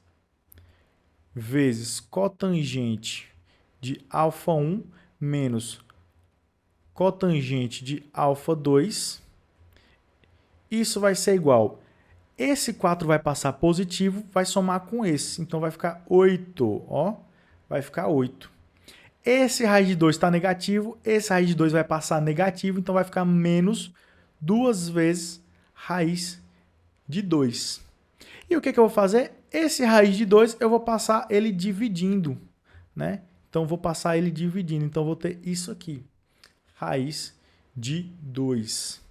vezes cotangente de α1 menos cotangente de α2. Isso vai ser igual. Esse 4 vai passar positivo, vai somar com esse. Então, vai ficar 8. Ó, vai ficar 8. Esse raiz de 2 está negativo, esse raiz de 2 vai passar negativo, então vai ficar menos 2 vezes raiz de 2. E o que eu vou fazer? Esse raiz de 2 eu vou passar ele dividindo, né? Então, vou passar ele dividindo. Então, vou ter isso aqui, raiz de 2.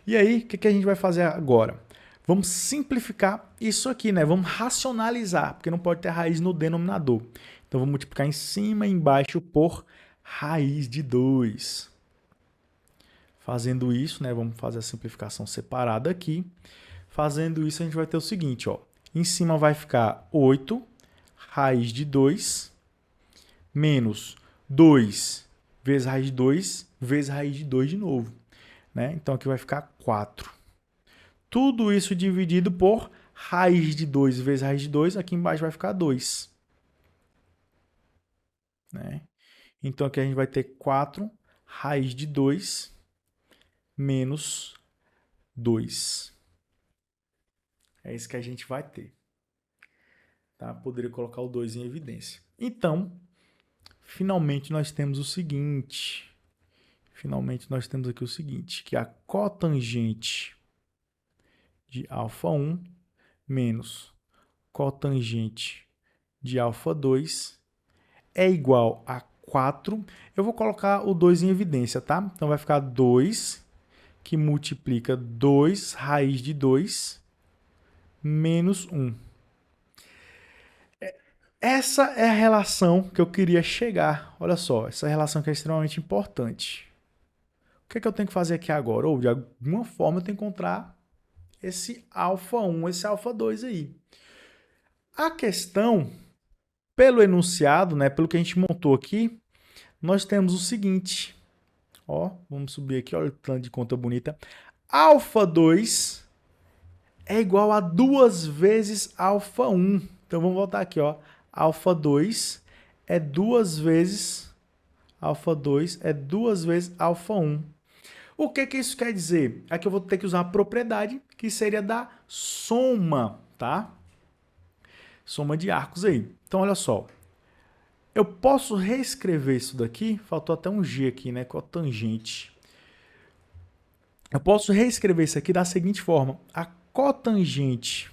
E aí, o que a gente vai fazer agora? Vamos simplificar isso aqui, né? Vamos racionalizar, porque não pode ter raiz no denominador. Então, vou multiplicar em cima e embaixo por raiz de 2. Fazendo isso, né? Vamos fazer a simplificação separada aqui. Fazendo isso, a gente vai ter o seguinte, ó. Em cima vai ficar 8 raiz de 2 menos 2 vezes raiz de 2 vezes raiz de 2 de novo, né? Então, aqui vai ficar 4. Tudo isso dividido por raiz de 2 vezes raiz de 2. Aqui embaixo vai ficar 2. Né? Então, aqui a gente vai ter 4 raiz de 2 menos 2. É isso que a gente vai ter. Tá? Poderia colocar o 2 em evidência. Então, finalmente nós temos o seguinte. Finalmente nós temos aqui o seguinte, que a cotangente de α1 menos cotangente de α2 é igual a 4. Eu vou colocar o 2 em evidência, tá? Então, vai ficar 2, que multiplica 2 raiz de 2, menos 1. Essa é a relação que eu queria chegar. Olha só, essa relação que é extremamente importante. O que é que eu tenho que fazer aqui agora? Ou, de alguma forma, eu tenho que encontrar esse α1, esse α2 aí. A questão, pelo enunciado, né, pelo que a gente montou aqui, nós temos o seguinte. Ó, vamos subir aqui, olha o tanto de conta bonita. α2 é igual a 2 vezes α1. Então, vamos voltar aqui, ó. α2 é 2 vezes α1. O que isso quer dizer? Aqui eu vou ter que usar a propriedade, que seria da soma, tá? Soma de arcos aí. Então, olha só. Eu posso reescrever isso daqui, faltou até um G aqui, né? Cotangente. Eu posso reescrever isso aqui da seguinte forma. A cotangente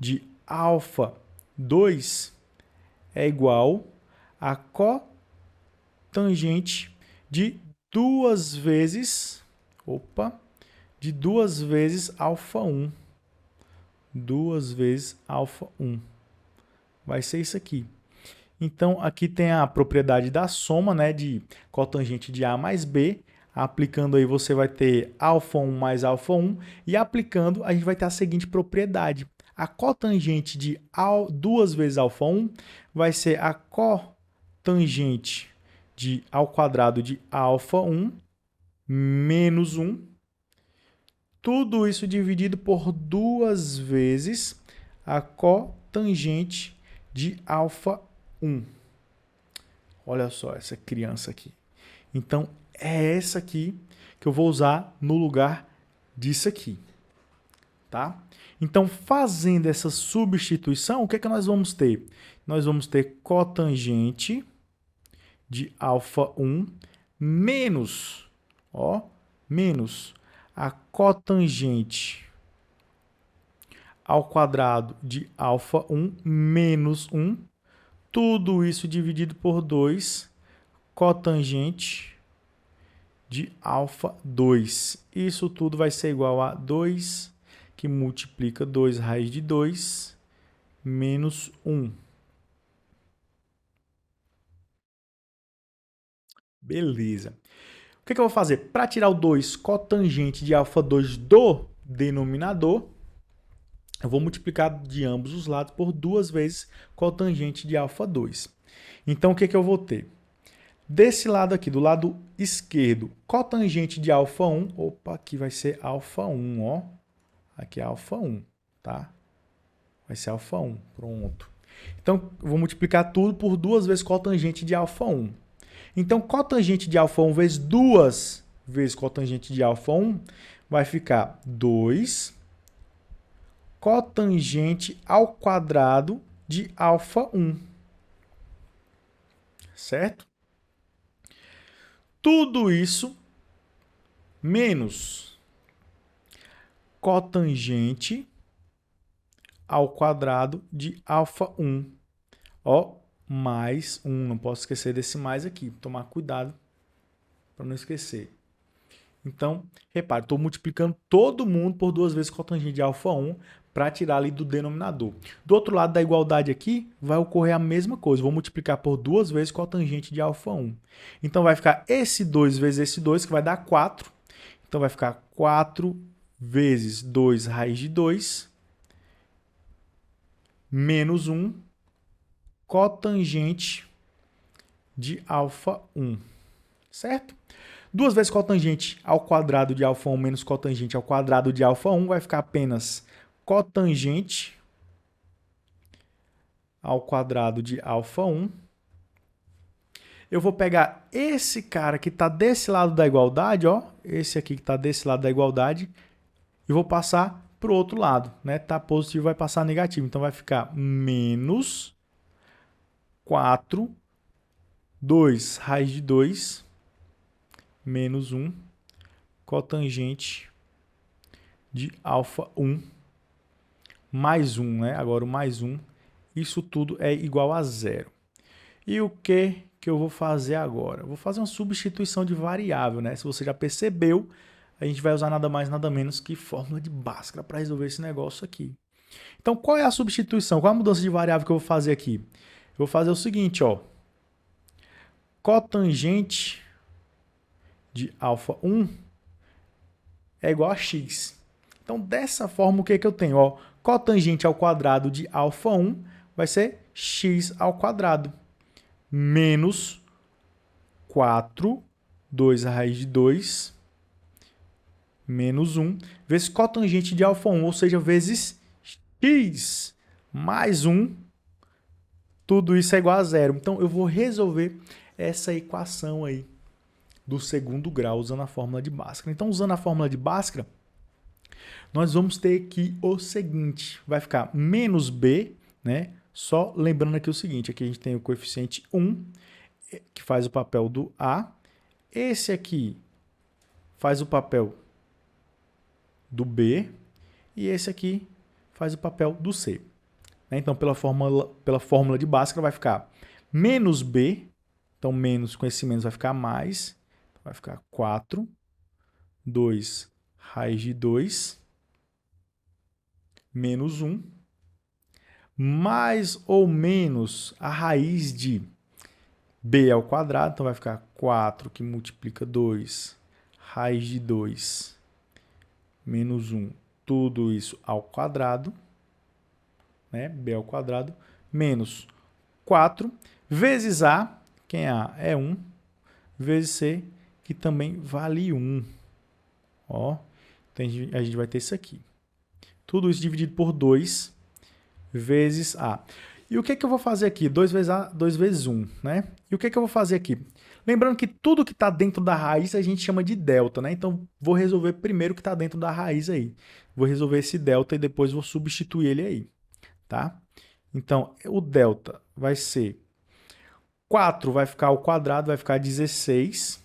de α2 é igual a cotangente de 2 vezes α1. 2 vezes α1. Vai ser isso aqui. Então, aqui tem a propriedade da soma, né, de cotangente de A mais B. Aplicando aí, você vai ter α1 mais α1. E aplicando, a gente vai ter a seguinte propriedade. A cotangente de 2 vezes α1 vai ser a cotangente de ao quadrado de α1 menos 1. Tudo isso dividido por 2 vezes a cotangente de α1. Olha só essa criança aqui. Então, é essa aqui que eu vou usar no lugar disso aqui. Tá? Então, fazendo essa substituição, o que é que nós vamos ter? Nós vamos ter cotangente de α1 menos a cotangente ao quadrado de α1 menos 1. Tudo isso dividido por 2, cotangente de α2. Isso tudo vai ser igual a 2, que multiplica 2 raiz de 2, menos 1. Beleza. O que eu vou fazer? Para tirar o 2 cotangente de α2 do denominador, eu vou multiplicar de ambos os lados por 2 vezes cotangente de α2. Então, o que eu vou ter? Desse lado aqui, do lado esquerdo, cotangente de α1, opa, aqui vai ser α1, ó. Aqui é α1, tá? Vai ser α1, pronto. Então, eu vou multiplicar tudo por 2 vezes cotangente de α1. Então, cotangente de α1 vezes 2 vezes cotangente de α1 vai ficar 2 cotangente ao quadrado de α1. Certo? Tudo isso menos cotangente ao quadrado de α1. Ó, mais 1. Não posso esquecer desse mais aqui. Tomar cuidado para não esquecer. Então, repare, estou multiplicando todo mundo por 2 vezes cotangente de α1 para tirar ali do denominador. Do outro lado da igualdade aqui, vai ocorrer a mesma coisa. Vou multiplicar por 2 vezes cotangente de α1. Então, vai ficar esse 2 vezes esse 2, que vai dar 4. Então, vai ficar 4 vezes 2 raiz de 2, menos 1, cotangente de α1. Certo? 2 vezes cotangente ao quadrado de α1 menos cotangente ao quadrado de α1 vai ficar apenas cotangente ao quadrado de α1. Eu vou pegar esse cara que está desse lado da igualdade, ó, esse aqui que está desse lado da igualdade, e vou passar para o outro lado, né? Tá positivo, vai passar negativo. Então, vai ficar menos 4, 2 raiz de 2, menos 1, cotangente de α1, mais 1, né? Agora o mais 1, isso tudo é igual a zero. E o que eu vou fazer agora? Eu vou fazer uma substituição de variável, né? Se você já percebeu, a gente vai usar nada mais, nada menos que fórmula de Bhaskara para resolver esse negócio aqui. Então, qual é a substituição? Qual é a mudança de variável que eu vou fazer aqui? Eu vou fazer o seguinte, ó. Cotangente de α1 é igual a x. Então, dessa forma, o que eu tenho? Ó, cotangente ao quadrado de α1 vai ser x ao quadrado, menos 4, 2 raiz de 2, menos 1, vezes cotangente de α1, ou seja, vezes x, mais 1, tudo isso é igual a zero. Então, eu vou resolver essa equação aí do segundo grau usando a fórmula de Bhaskara. Então, usando a fórmula de Bhaskara, nós vamos ter aqui o seguinte, vai ficar menos b, né? Só lembrando aqui o seguinte, aqui a gente tem o coeficiente 1, que faz o papel do A. Esse aqui faz o papel do B. E esse aqui faz o papel do C. Então, pela fórmula de Bhaskara, vai ficar menos B. Então, menos com esse menos vai ficar mais. Então, vai ficar 4, 2 raiz de 2, menos 1. Mais ou menos a raiz de b ao quadrado, então vai ficar 4 que multiplica 2, raiz de 2, menos 1, tudo isso ao quadrado, né? B ao quadrado, menos 4, vezes A, quem é A? É 1, vezes C, que também vale 1. Ó, então a gente vai ter isso aqui. Tudo isso dividido por 2, vezes A. E o que eu vou fazer aqui? 2 vezes A, 2 vezes 1, né? E o que eu vou fazer aqui? Lembrando que tudo que está dentro da raiz a gente chama de delta, né? Então, vou resolver primeiro o que está dentro da raiz aí. Vou resolver esse delta e depois vou substituir ele aí, tá? Então, o delta vai ser 4 vai ficar ao quadrado, vai ficar 16,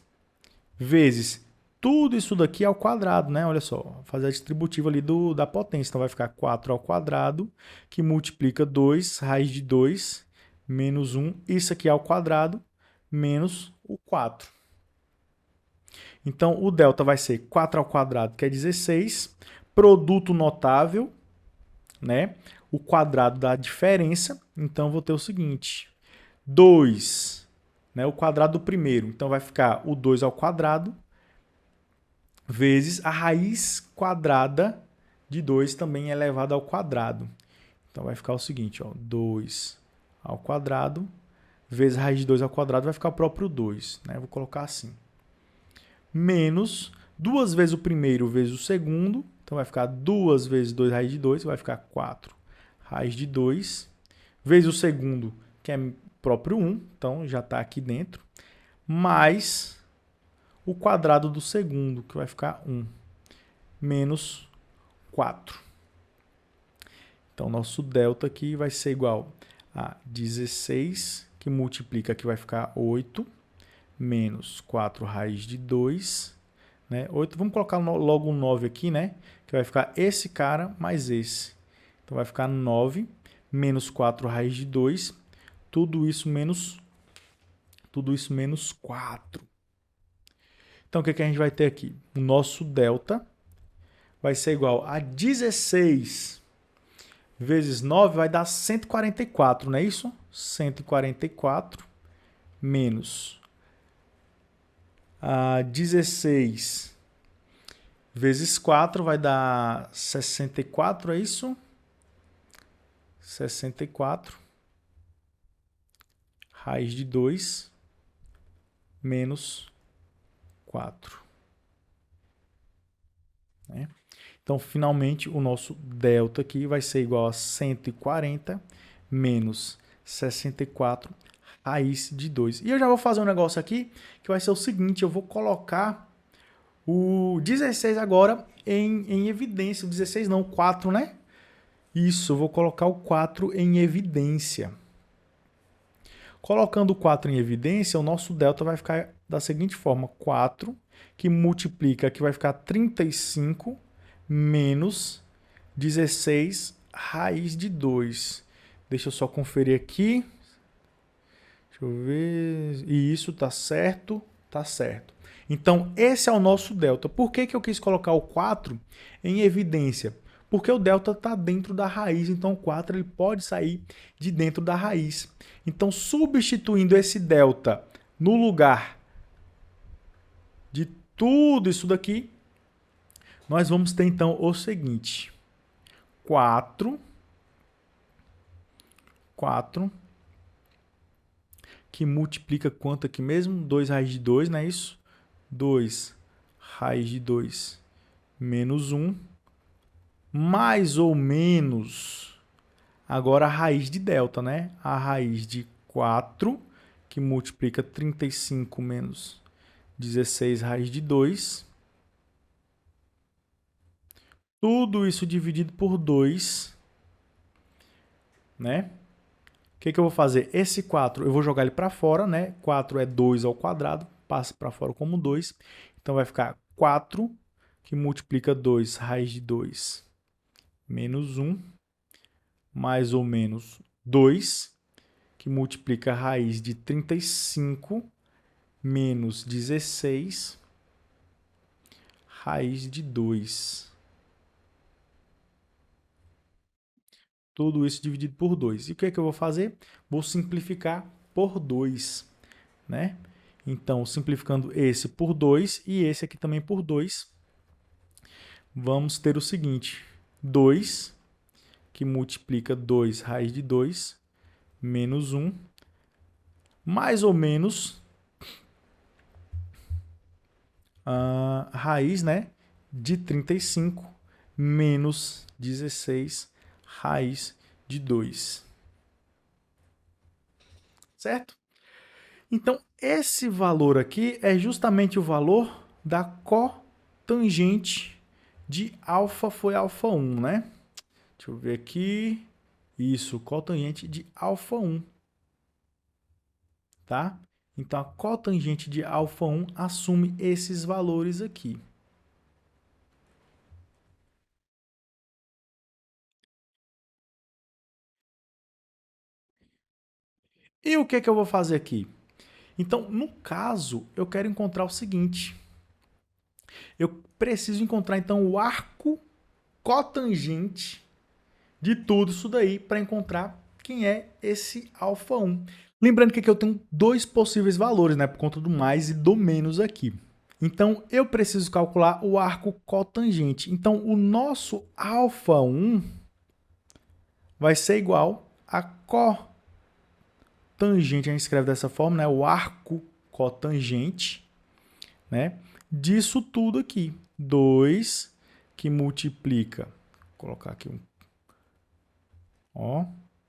vezes tudo isso daqui ao quadrado, né? Olha só, vou fazer a distributiva ali da potência. Então, vai ficar 4 ao quadrado, que multiplica 2, raiz de 2, menos 1. Isso aqui ao quadrado, menos o 4. Então, o delta vai ser 4 ao quadrado, que é 16. Produto notável, né? O quadrado dá diferença. Então, vou ter o seguinte. 2, né? O quadrado do primeiro. Então, vai ficar o 2 ao quadrado, vezes a raiz quadrada de 2 também elevado ao quadrado. Então, vai ficar o seguinte, ó, 2 ao quadrado vezes raiz de 2 ao quadrado vai ficar o próprio 2, né? Vou colocar assim. Menos 2 vezes o primeiro vezes o segundo, então vai ficar 2 vezes 2 raiz de 2, vai ficar 4 raiz de 2, vezes o segundo, que é próprio 1, então já está aqui dentro, mais o quadrado do segundo, que vai ficar 1, menos 4. Então, nosso delta aqui vai ser igual a 16, que multiplica aqui vai ficar 8, menos 4 raiz de 2, né? 8, vamos colocar logo um 9 aqui, né? Que vai ficar esse cara mais esse. Então, vai ficar 9, menos 4 raiz de 2, tudo isso menos 4. Então, o que a gente vai ter aqui? O nosso delta vai ser igual a 16 vezes 9 vai dar 144, não é isso? 144 menos 16 vezes 4 vai dar 64, é isso? 64 raiz de 2 menos 4. Né? Então, finalmente, o nosso delta aqui vai ser igual a 140 menos 64 raiz de 2. E eu já vou fazer um negócio aqui que vai ser o seguinte, eu vou colocar o 16 agora em evidência. O 16 não, o 4, né? Isso, eu vou colocar o 4 em evidência. Colocando o 4 em evidência, o nosso delta vai ficar da seguinte forma, 4, que multiplica, que vai ficar 35 menos 16 raiz de 2. Deixa eu só conferir aqui. Deixa eu ver. E isso tá certo? Tá certo. Então, esse é o nosso delta. Por que eu quis colocar o 4 em evidência? Porque o delta está dentro da raiz, então o 4 ele pode sair de dentro da raiz. Então, substituindo esse delta no lugar de tudo isso daqui, nós vamos ter então o seguinte. 4 que multiplica quanto aqui mesmo? 2 raiz de 2, não é isso? 2 raiz de 2 menos 1, mais ou menos, agora a raiz de delta, né? A raiz de 4, que multiplica 35 menos 16 raiz de 2. Tudo isso dividido por 2, né? O que eu vou fazer? Esse 4, eu vou jogar ele para fora, né? 4 é 2 ao quadrado, passa para fora como 2. Então, vai ficar 4, que multiplica 2 raiz de 2 menos 1, mais ou menos 2, que multiplica a raiz de 35 menos 16 raiz de 2. Tudo isso dividido por 2. E o que eu vou fazer? Vou simplificar por 2, né? Então, simplificando esse por 2 e esse aqui também por 2, vamos ter o seguinte. 2, que multiplica 2 raiz de 2, menos 1, mais ou menos a raiz, né, de 35 menos 16 raiz de 2. Certo? Então, esse valor aqui é justamente o valor da cotangente de alfa, foi alfa 1, né? Deixa eu ver aqui. Isso, cotangente de alfa 1. Tá? Então, a cotangente de alfa 1 assume esses valores aqui. E o que eu vou fazer aqui? Então, no caso, eu quero encontrar o seguinte. Eu preciso encontrar, então, o arco cotangente de tudo isso daí para encontrar quem é esse alfa 1. Lembrando que aqui eu tenho dois possíveis valores, né, por conta do mais e do menos aqui. Então, eu preciso calcular o arco cotangente. Então, o nosso alfa 1 vai ser igual a tangente, a gente escreve dessa forma, né? O arco cotangente, né? Disso tudo aqui. 2 que multiplica, vou colocar aqui um, ó,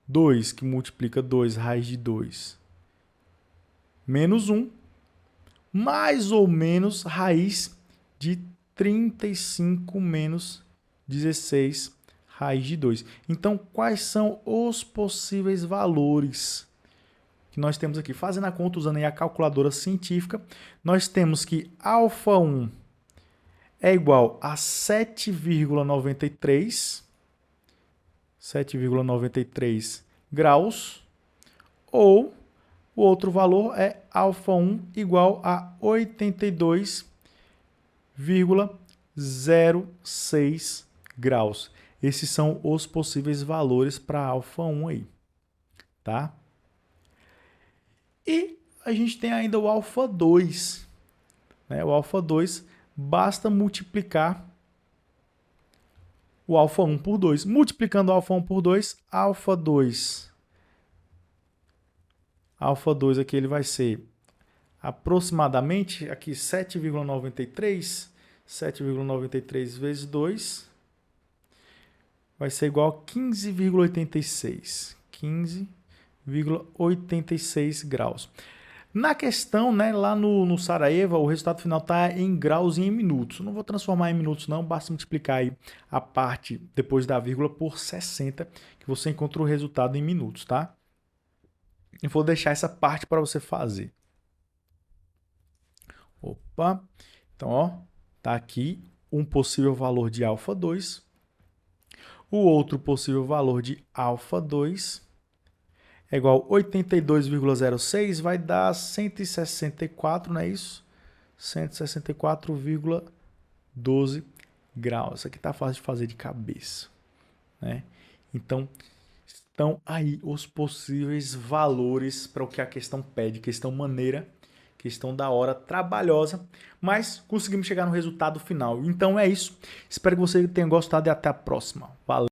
2 que multiplica 2 raiz de 2 menos 1, mais ou menos raiz de 35 menos 16 raiz de 2. Então, quais são os possíveis valores que nós temos aqui? Fazendo a conta, usando aí a calculadora científica, nós temos que α1 é igual a 7,93 graus, ou o outro valor é α1 igual a 82,06 graus. Esses são os possíveis valores para α1 aí, tá? E a gente tem ainda o α2, né? O α2 basta multiplicar o α1 por 2. Multiplicando o α1 por 2, α2 aqui ele vai ser aproximadamente aqui 7,93 vezes 2 vai ser igual a 15,86 graus. Na questão, né, lá no Saraiva, o resultado final está em graus e em minutos. Não vou transformar em minutos não, basta multiplicar aí a parte depois da vírgula por 60, que você encontra o resultado em minutos, tá? Eu vou deixar essa parte para você fazer. Opa! Então, ó, tá aqui um possível valor de α2, o outro possível valor de α2 é igual a 82,06, vai dar 164, não é isso? 164,12 graus. Isso aqui tá fácil de fazer de cabeça, né? Então, estão aí os possíveis valores para o que a questão pede, questão maneira, questão da hora trabalhosa, mas conseguimos chegar no resultado final. Então é isso. Espero que você tenha gostado e até a próxima. Valeu!